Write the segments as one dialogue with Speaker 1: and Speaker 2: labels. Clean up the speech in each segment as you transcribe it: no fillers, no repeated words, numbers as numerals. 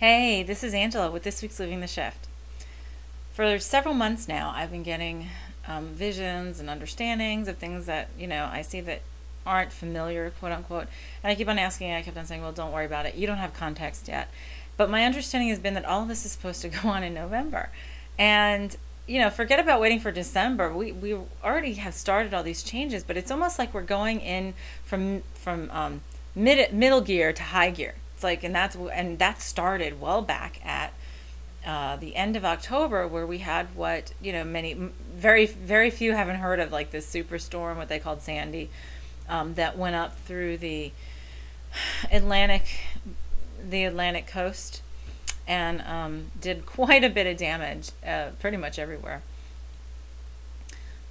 Speaker 1: Hey, this is Angela with this week's Living the Shift. For several months now, I've been getting visions and understandings of things that, I see that aren't familiar, quote unquote. And I keep on asking, I kept on saying, well, don't worry about it. You don't have context yet. But my understanding has been that all of this is supposed to go on in November. And, forget about waiting for December. We already have started all these changes, but it's almost like we're going in from middle gear to high gear. It's like, and that started well back at the end of October, where we had what very very few haven't heard of, like this superstorm, what they called Sandy, that went up through Atlantic, the Atlantic coast, and did quite a bit of damage, pretty much everywhere.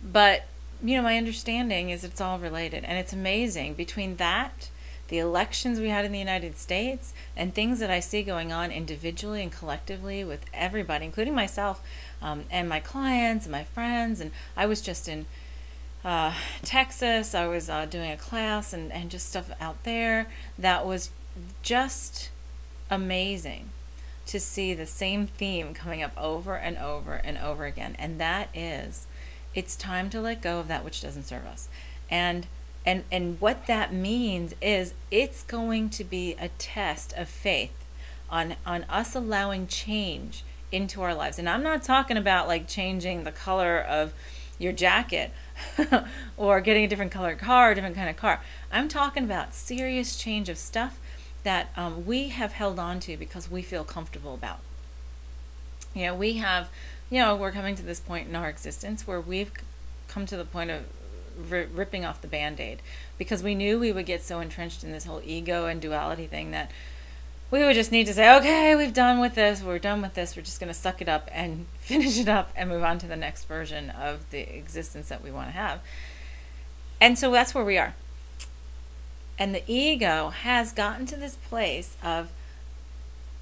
Speaker 1: But my understanding is it's all related, and it's amazing between that, the elections we had in the United States, and things that I see going on individually and collectively with everybody, including myself, and my clients and my friends. And I was just in Texas. I was doing a class and just stuff out there that was just amazing to see the same theme coming up over and over and over again. And that is, it's time to let go of that which doesn't serve us. And what that means is it's going to be a test of faith on us allowing change into our lives. And I'm not talking about like changing the color of your jacket or getting a different color car, a different kind of car. I'm talking about serious change of stuff that we have held on to because we feel comfortable about. We have, we're coming to this point in our existence where we've come to the point of ripping off the Band-Aid, because we knew we would get so entrenched in this whole ego and duality thing that we would just need to say, okay, we're done with this, we're just going to suck it up and finish it up and move on to the next version of the existence that we want to have. And so that's where we are. And the ego has gotten to this place of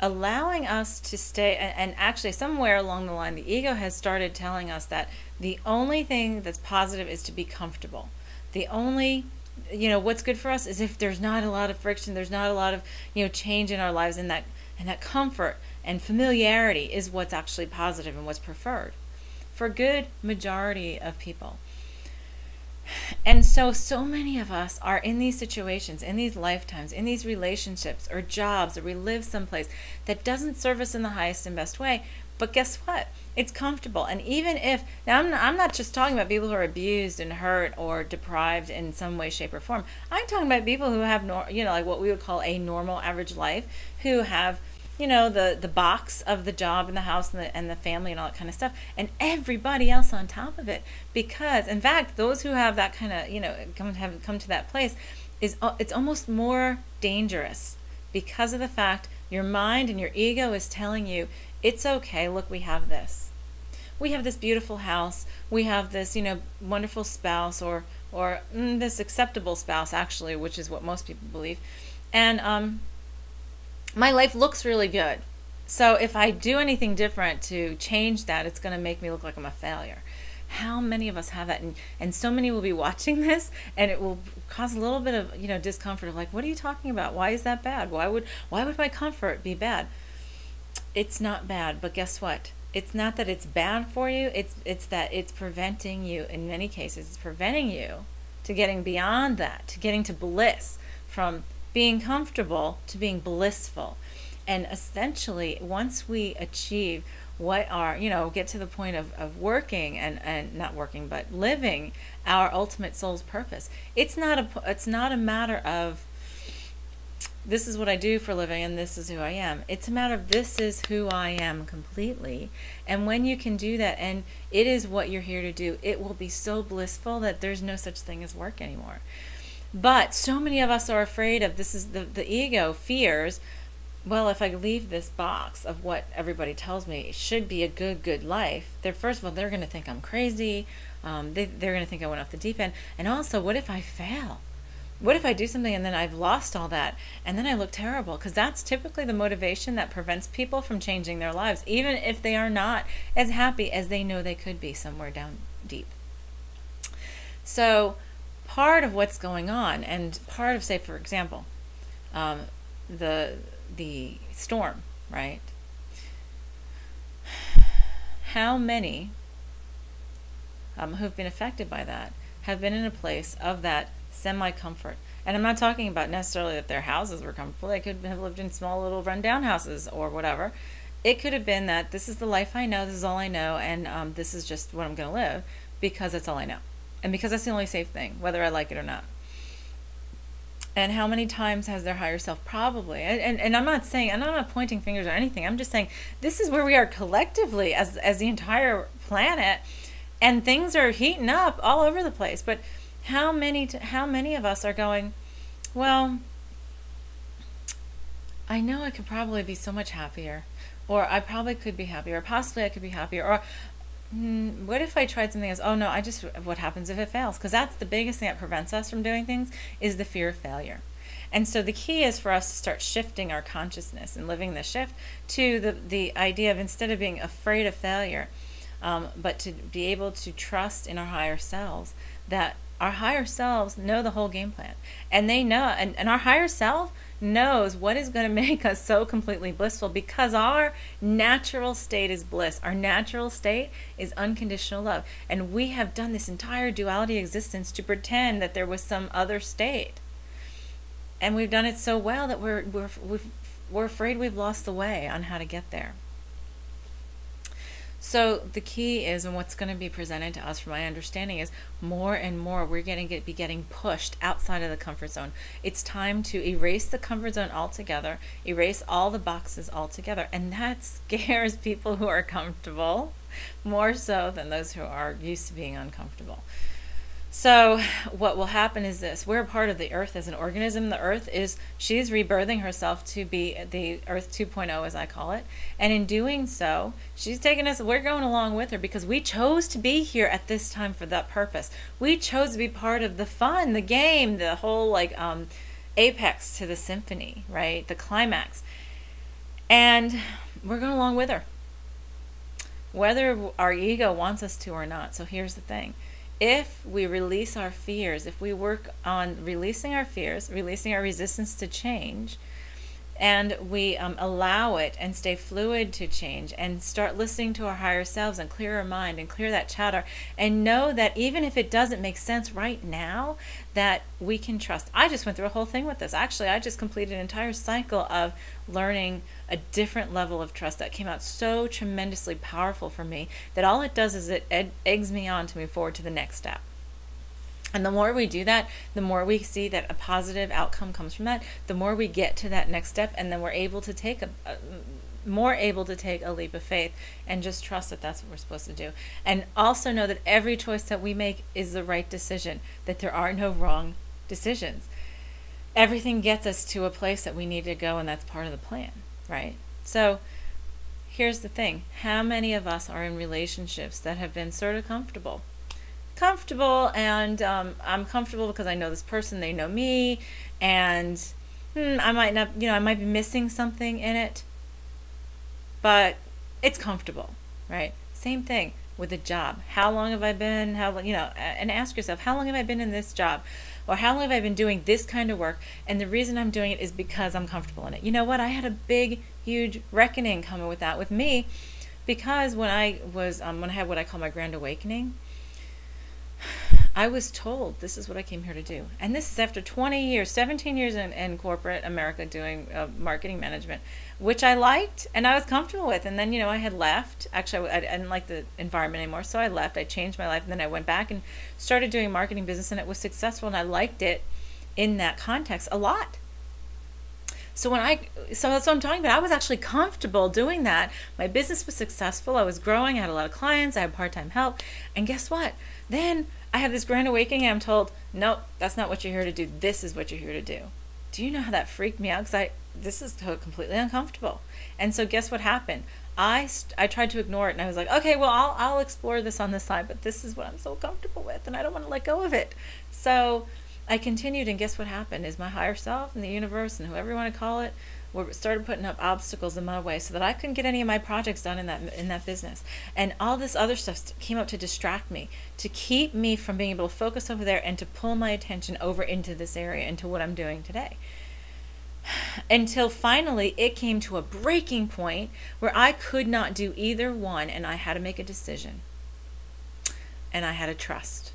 Speaker 1: allowing us to stay, and actually somewhere along the line the ego has started telling us that the only thing that's positive is to be comfortable. The only, what's good for us is if there's not a lot of friction, there's not a lot of change in our lives, and that comfort and familiarity is what's actually positive and what's preferred for a good majority of people. And so many of us are in these situations, in these lifetimes, in these relationships or jobs, or we live someplace that doesn't serve us in the highest and best way. But guess what? It's comfortable. And even if, now I'm not just talking about people who are abused and hurt or deprived in some way, shape, or form. I'm talking about people who have, like what we would call a normal average life, who have the box of the job and the house and the family and all that kind of stuff, and everybody else on top of it. Because, in fact, those who have that kind of, come to that place, it's almost more dangerous because of the fact your mind and your ego is telling you, it's okay, look, we have this. We have this beautiful house. We have this, wonderful spouse, or this acceptable spouse, actually, which is what most people believe. And, my life looks really good. So if I do anything different to change that, it's going to make me look like I'm a failure. How many of us have that? And so many will be watching this, and it will cause a little bit of, discomfort of like, what are you talking about? Why is that bad? Why would my comfort be bad? It's not bad, but guess what? It's not that it's bad for you. It's that it's preventing you, in many cases, it's preventing you to getting beyond that, to getting to bliss, from being comfortable to being blissful. And essentially, once we achieve what are, get to the point of working and not working, but living our ultimate soul's purpose, it's not a matter of this is what I do for a living and this is who I am. It's a matter of this is who I am completely. And when you can do that, and it is what you're here to do, it will be so blissful that there's no such thing as work anymore. But so many of us are afraid of this. Is the ego fears, well, if I leave this box of what everybody tells me it should be a good life, first of all, they're going to think I'm crazy. They're going to think I went off the deep end. And also, what if I fail? What if I do something and then I've lost all that and then I look terrible? Because that's typically the motivation that prevents people from changing their lives, even if they are not as happy as they know they could be somewhere down deep. So part of what's going on, and part of, say, for example, the storm right? How many who've been affected by that have been in a place of that semi-comfort? And I'm not talking about necessarily that their houses were comfortable. They could have lived in small little run-down houses or whatever. It could have been that this is the life I know, this is all I know, and this is just what I'm going to live because that's all I know. And because that's the only safe thing, whether I like it or not. And how many times has their higher self probably, and I'm not saying, and I'm not pointing fingers or anything, I'm just saying this is where we are collectively as the entire planet, and things are heating up all over the place. But how many of us are going, well, I know I could probably be so much happier, or I probably could be happier, or possibly I could be happier, or what if I tried something else? Oh no, what happens if it fails? Because that's the biggest thing that prevents us from doing things, is the fear of failure. And so the key is for us to start shifting our consciousness and living the shift to the idea of, instead of being afraid of failure, but to be able to trust in our higher selves, that our higher selves know the whole game plan. And they know, and our higher self knows what is going to make us so completely blissful, because our natural state is bliss. Our natural state is unconditional love. And we have done this entire duality existence to pretend that there was some other state. And we've done it so well that we're afraid we've lost the way on how to get there. So the key is, and what's going to be presented to us from my understanding is, more and more we're going to be getting pushed outside of the comfort zone. It's time to erase the comfort zone altogether, erase all the boxes altogether. And that scares people who are comfortable more so than those who are used to being uncomfortable. So what will happen is this: we're a part of the earth as an organism. The earth she's rebirthing herself to be the earth 2.0, as I call it. And in doing so, she's taking us, we're going along with her, because we chose to be here at this time for that purpose. We chose to be part of the fun, the game, the whole apex to the symphony, right? The climax. And we're going along with her, whether our ego wants us to or not. So here's the thing. If we release our fears, if we work on releasing our fears, releasing our resistance to change, and we allow it and stay fluid to change, and start listening to our higher selves and clear our mind and clear that chatter, and know that even if it doesn't make sense right now, that we can trust. I just went through a whole thing with this. Actually, I just completed an entire cycle of learning a different level of trust that came out so tremendously powerful for me, that all it does is it eggs me on to move forward to the next step. And the more we do that, the more we see that a positive outcome comes from that, the more we get to that next step, and then we're able to take more able to take a leap of faith and just trust that that's what we're supposed to do. And also know that every choice that we make is the right decision, that there are no wrong decisions. Everything gets us to a place that we need to go, and that's part of the plan, right? So here's the thing. How many of us are in relationships that have been sort of comfortable, and I'm comfortable because I know this person, they know me, and I might not, I might be missing something in it, but it's comfortable, right? Same thing with a job. How long have I been, and ask yourself, how long have I been in this job? Or how long have I been doing this kind of work? And the reason I'm doing it is because I'm comfortable in it. You know what? I had a big, huge reckoning coming with that with me, because when I was, when I had what I call my grand awakening, I was told this is what I came here to do. And this is after 20 years, 17 years in corporate America doing marketing management, which I liked and I was comfortable with. And then, I had left. Actually, I didn't like the environment anymore, so I left. I changed my life, and then I went back and started doing marketing business, and it was successful, and I liked it in that context a lot. So that's what I'm talking about. I was actually comfortable doing that. My business was successful. I was growing. I had a lot of clients. I had part-time help. And guess what? Then I had this grand awakening, and I'm told, nope, that's not what you're here to do. This is what you're here to do. Do you know how that freaked me out? Because this is completely uncomfortable. And so guess what happened? I tried to ignore it, and I was like, okay, well, I'll explore this on the side, but this is what I'm so comfortable with, and I don't want to let go of it. So I continued, and guess what happened is my higher self and the universe and whoever you want to call it started putting up obstacles in my way so that I couldn't get any of my projects done in that business. And all this other stuff came up to distract me, to keep me from being able to focus over there and to pull my attention over into this area, into what I'm doing today. until finally it came to a breaking point where I could not do either one, and I had to make a decision. And I had to trust.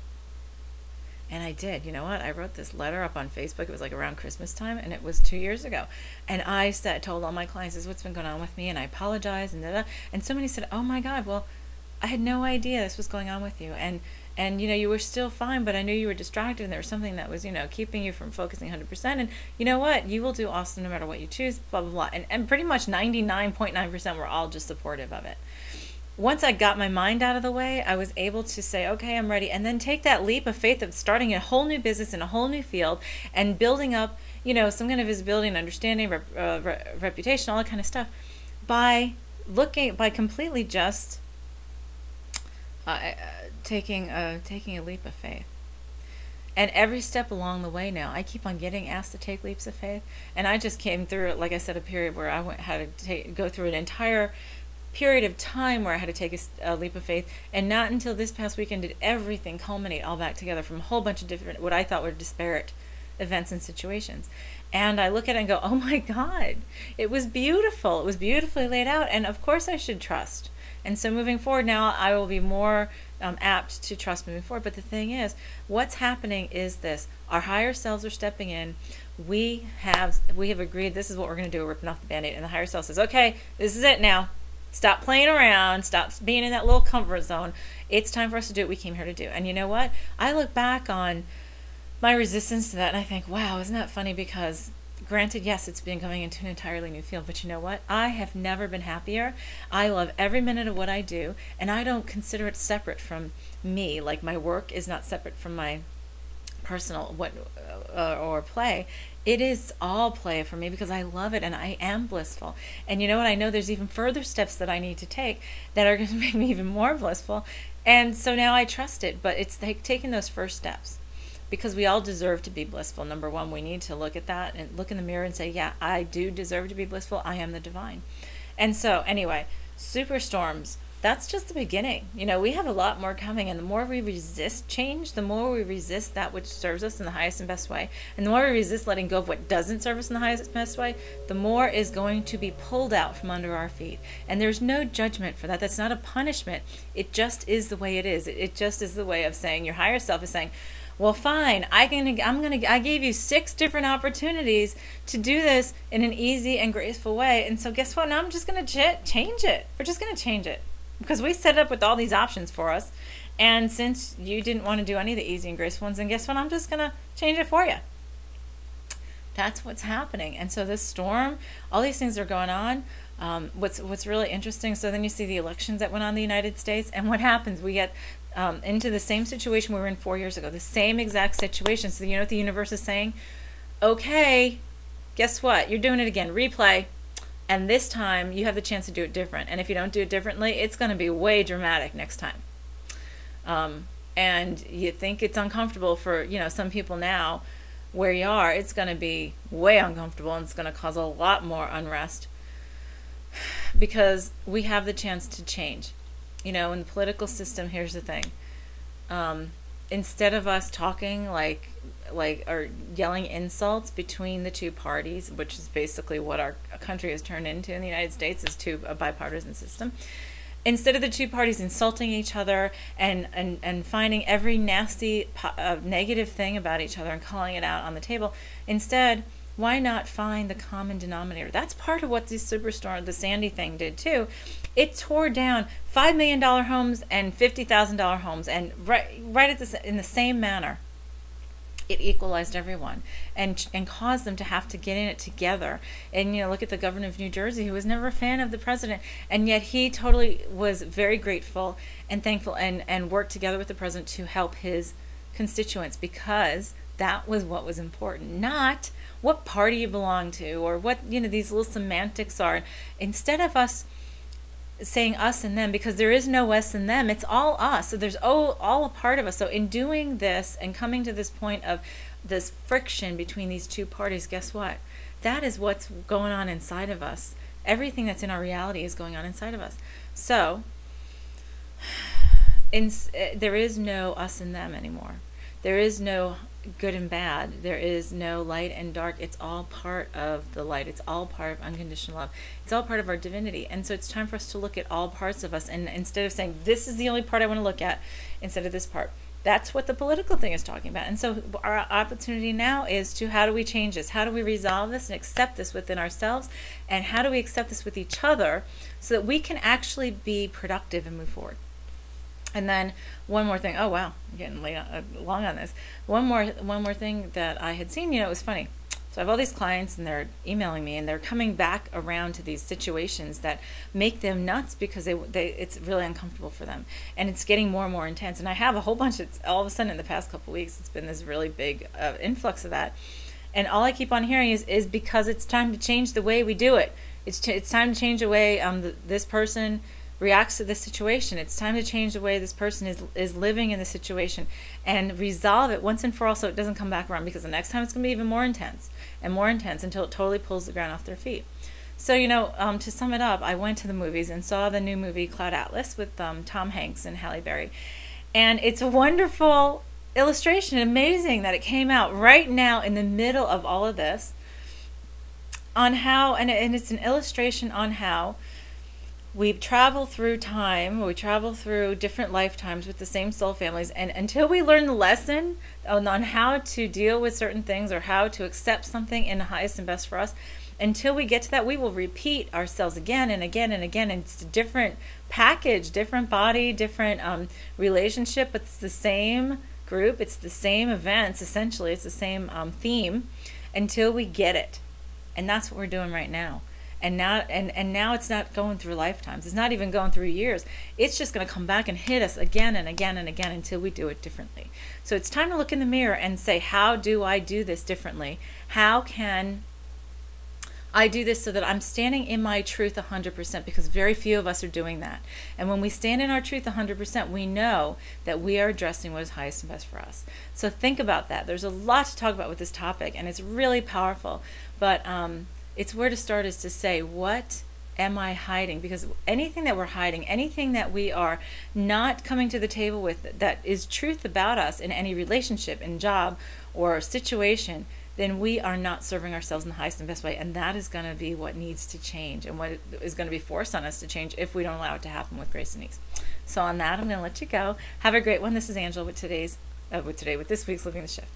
Speaker 1: And I did. You know what? I wrote this letter up on Facebook. It was like around Christmas time, and it was 2 years ago. And I told all my clients, this is what's been going on with me, and I apologize, and da-da. And somebody said, oh my God, well, I had no idea this was going on with you. And you know, you were still fine, but I knew you were distracted, and there was something that was, you know, keeping you from focusing 100%. And you know what? You will do awesome no matter what you choose, blah, blah, blah. And pretty much 99.9% were all just supportive of it. Once I got my mind out of the way, I was able to say, okay, I'm ready. And then take that leap of faith of starting a whole new business in a whole new field and building up, you know, some kind of visibility and understanding, reputation, all that kind of stuff by completely just taking a leap of faith. And every step along the way now, I keep on getting asked to take leaps of faith. And I just came through, like I said, a period where I had to go through an entire period of time where I had to take a leap of faith, and not until this past weekend did everything culminate all back together from a whole bunch of different, what I thought were disparate events and situations. And I look at it and go, oh my God, it was beautiful. It was beautifully laid out, and of course I should trust. And so moving forward now, I will be more apt to trust moving forward. But the thing is, what's happening is this: our higher selves are stepping in. We have agreed this is what we're going to do. We're ripping off the Band-Aid, and the higher self says, okay, this is it now. Stop playing around. Stop being in that little comfort zone. It's time for us to do what we came here to do. And you know what? I look back on my resistance to that and I think, wow, isn't that funny? Because granted, yes, it's been coming into an entirely new field, but you know what? I have never been happier. I love every minute of what I do, and I don't consider it separate from me. Like, my work is not separate from my personal or play. It is all play for me because I love it and I am blissful. And you know what? I know there's even further steps that I need to take that are going to make me even more blissful. And so now I trust it, but it's like taking those first steps, because we all deserve to be blissful. Number one, we need to look at that and look in the mirror and say, yeah, I do deserve to be blissful. I am the divine. And so anyway, Superstorms, that's just the beginning. You know, we have a lot more coming, and the more we resist change, the more we resist that which serves us in the highest and best way, and the more we resist letting go of what doesn't serve us in the highest and best way, the more is going to be pulled out from under our feet. And there's no judgment for that. That's not a punishment. It just is the way it is. It just is the way of saying, your higher self is saying, well, fine, I gave you 6 different opportunities to do this in an easy and graceful way, and so guess what? Now I'm just going to change it. We're just going to change it. Because we set it up with all these options for us, and since you didn't want to do any of the easy and graceful ones, then guess what? I'm just going to change it for you. That's what's happening. And so this storm, all these things are going on. What's really interesting, so then you see the elections that went on in the United States, and what happens? We get into the same situation we were in 4 years ago, the same exact situation. So you know what the universe is saying? Okay, guess what? You're doing it again. Replay. And this time, you have the chance to do it different. And if you don't do it differently, it's going to be way dramatic next time. And you think it's uncomfortable for, you know, some people now where you are. It's going to be way uncomfortable, and it's going to cause a lot more unrest because we have the chance to change. You know, in the political system, here's the thing. Instead of us talking like or yelling insults between the two parties, which is basically what our country has turned into in the United States, is a bipartisan system. Instead of the two parties insulting each other and finding every nasty negative thing about each other and calling it out on the table, instead, why not find the common denominator? That's part of what the Superstorm, the Sandy thing, did too. It tore down $5 million homes and $50,000 homes, and right in the same manner, it equalized everyone and caused them to have to get in it together. And, you know, look at the governor of New Jersey, who was never a fan of the president, and yet he totally was very grateful and thankful and worked together with the president to help his constituents, because that was what was important, not what party you belong to or what, you know, these little semantics are. Instead of us saying us and them, because there is no us and them, it's all us. So there's all a part of us. So in doing this and coming to this point of this friction between these two parties, guess what? That is what's going on inside of us. Everything that's in our reality is going on inside of us. So there is no us and them anymore. There is no good and bad. There is no light and dark. It's all part of the light. It's all part of unconditional love. It's all part of our divinity. And so it's time for us to look at all parts of us. And instead of saying, this is the only part I want to look at, instead of this part. That's what the political thing is talking about. And so our opportunity now is to, how do we change this? How do we resolve this and accept this within ourselves? And how do we accept this with each other so that we can actually be productive and move forward? And then one more thing. Oh wow, I'm getting long on this. One more thing that I had seen. It was funny. So I have all these clients, and they're emailing me, and they're coming back around to these situations that make them nuts because it's really uncomfortable for them, and it's getting more and more intense. And I have a whole bunch of, all of a sudden in the past couple of weeks, it's been this really big influx of that. And all I keep on hearing is because it's time to change the way we do it. It's time to change the way this person reacts to this situation. It's time to change the way this person is living in the situation and resolve it once and for all so it doesn't come back around, because the next time it's going to be even more intense and more intense until it totally pulls the ground off their feet. So, to sum it up, I went to the movies and saw the new movie Cloud Atlas with Tom Hanks and Halle Berry. And it's a wonderful illustration, amazing that it came out right now in the middle of all of this, on how, and it's an illustration on how we travel through time, we travel through different lifetimes with the same soul families, and until we learn the lesson on how to deal with certain things or how to accept something in the highest and best for us, until we get to that, we will repeat ourselves again and again and again. And it's a different package, different body, different relationship, but it's the same group, it's the same events, essentially, it's the same theme, until we get it. And that's what we're doing right now. And now it's not going through lifetimes. It's not even going through years. It's just going to come back and hit us again and again and again until we do it differently. So it's time to look in the mirror and say, how do I do this differently? How can I do this so that I'm standing in my truth 100%? Because very few of us are doing that. And when we stand in our truth 100%, we know that we are addressing what is highest and best for us. So think about that. There's a lot to talk about with this topic, and it's really powerful. But it's where to start is to say, what am I hiding? Because anything that we're hiding, anything that we are not coming to the table with that is truth about us in any relationship, in job or situation, then we are not serving ourselves in the highest and best way. And that is going to be what needs to change, and what is going to be forced on us to change if we don't allow it to happen with grace and ease. So on that, I'm going to let you go. Have a great one. This is Angela with this week's Living the Shift.